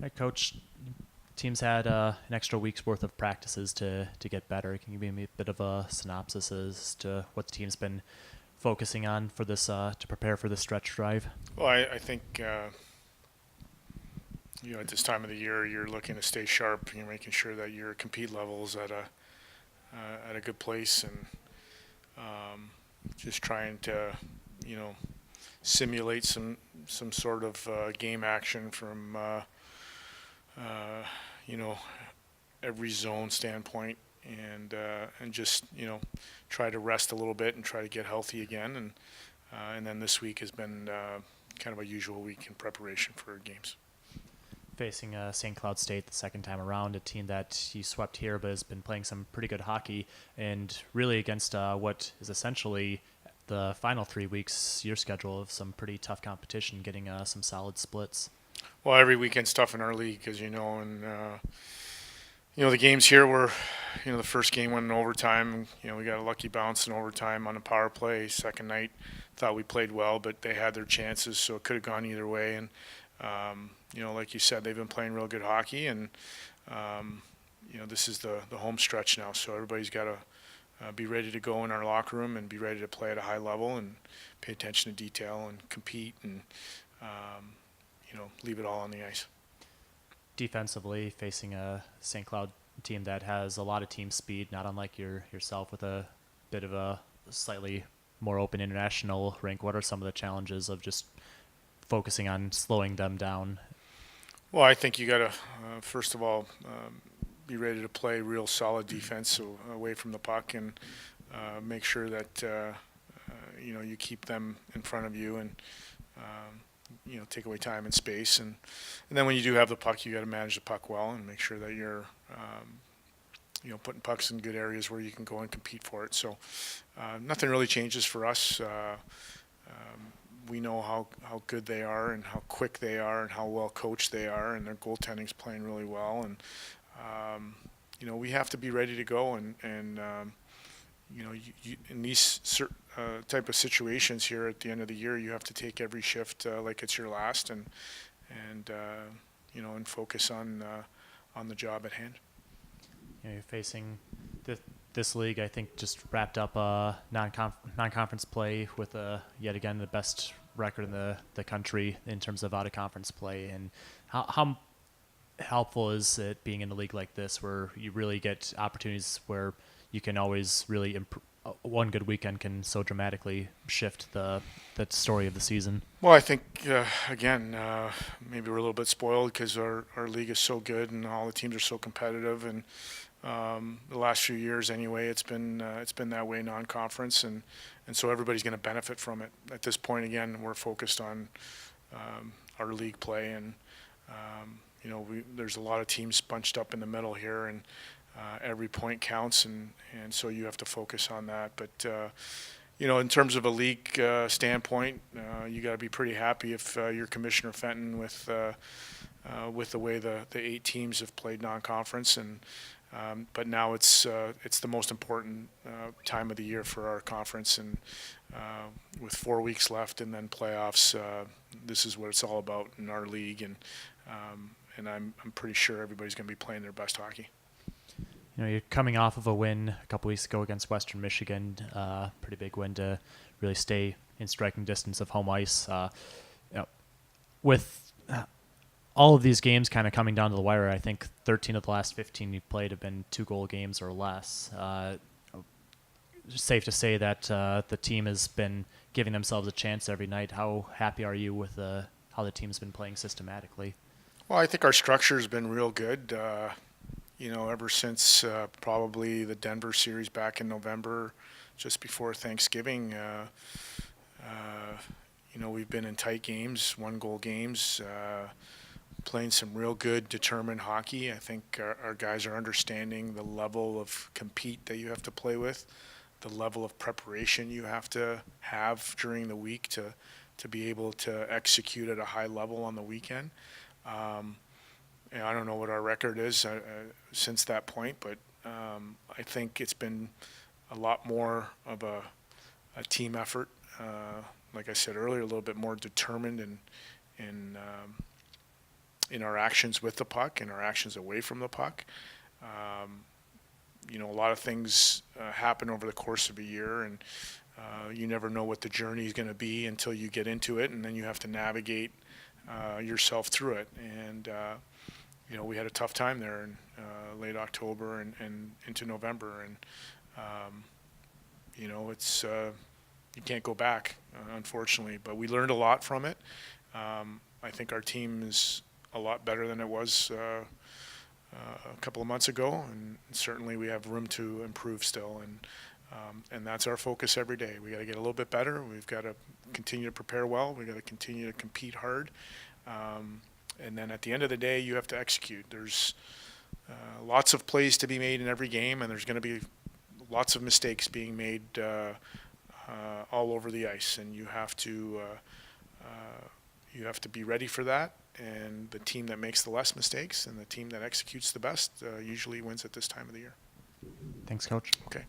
Right, Coach, teams had an extra week's worth of practices to get better. Can you give me a bit of a synopsis as to what the team's been focusing on for this to prepare for this stretch drive? Well, I think at this time of the year, you're looking to stay sharp. You're making sure that your compete levels at a good place, and um, just trying to you know simulate some sort of game action from uh, you know every zone standpoint, and just try to rest a little bit and try to get healthy again, and then this week has been kind of a usual week in preparation for games. Facing St. Cloud State the second time around, a team that you swept here but has been playing some pretty good hockey, and really against what is essentially the final 3 weeks, your schedule of some pretty tough competition, getting some solid splits. Well, every weekend's tough in our league, as you know, and the games here were, the first game went in overtime. We got a lucky bounce in overtime on a power play. Second night, thought we played well, but they had their chances, so it could have gone either way. And like you said, they've been playing real good hockey, and um, this is the home stretch now, so everybody's got to be ready to go in our locker room and be ready to play at a high level and pay attention to detail and compete and leave it all on the ice. Defensively, facing a St. Cloud team that has a lot of team speed, not unlike yourself with a bit of a slightly more open international rink. What are some of the challenges of just focusing on slowing them down? Well, I think you got to first of all be ready to play real solid defense, so away from the puck, and make sure that you keep them in front of you, and take away time and space, and then when you do have the puck, you got to manage the puck well and make sure that you're putting pucks in good areas where you can go and compete for it. So nothing really changes for us. We know how good they are and how quick they are and how well coached they are, and their goaltending's playing really well, and we have to be ready to go, and in these type of situations here at the end of the year, you have to take every shift like it's your last, and focus on the job at hand. You're facing this league. I think just wrapped up non-conference play with yet again the best record in the country in terms of out of conference play. And how helpful is it being in a league like this where you really get opportunities where you can always really one good weekend can so dramatically shift the story of the season? Well, I think again, maybe we're a little bit spoiled because our league is so good and all the teams are so competitive, and the last few years anyway, it's been that way non-conference, and so everybody's going to benefit from it. At this point, again, we're focused on our league play, and there's a lot of teams bunched up in the middle here, and every point counts, and so you have to focus on that. But in terms of a league standpoint, you got to be pretty happy if you're Commissioner Fenton with the way the 8 teams have played non-conference, and but now it's the most important time of the year for our conference, and with 4 weeks left and then playoffs, this is what it's all about in our league, and I'm pretty sure everybody's going to be playing their best hockey. You're coming off of a win a couple weeks ago against Western Michigan, pretty big win to really stay in striking distance of home ice. With all of these games kind of coming down to the wire, I think 13 of the last 15 you've played have been 2-goal games or less. Safe to say that the team has been giving themselves a chance every night. How happy are you with how the team's been playing systematically? Well, I think our structure has been real good. Ever since probably the Denver series back in November, just before Thanksgiving, we've been in tight games, 1-goal games, playing some real good, determined hockey. I think our guys are understanding the level of compete that you have to play with, the level of preparation you have to have during the week to be able to execute at a high level on the weekend. I don't know what our record is since that point, but I think it's been a lot more of a team effort. Like I said earlier, a little bit more determined and in our actions with the puck and our actions away from the puck. You know, a lot of things happen over the course of a year, and you never know what the journey is going to be until you get into it, and then you have to navigate yourself through it. And you know, we had a tough time there in late October and into November, and you know, it's you can't go back, unfortunately. But we learned a lot from it. I think our team is a lot better than it was a couple of months ago, and certainly we have room to improve still. And that's our focus every day. We got to get a little bit better. We've got to continue to prepare well. We got to continue to compete hard. And then at the end of the day, you have to execute. There's lots of plays to be made in every game, and there's going to be lots of mistakes being made all over the ice, and you have to be ready for that. And the team that makes the less mistakes and the team that executes the best usually wins at this time of the year. Thanks, Coach. Okay.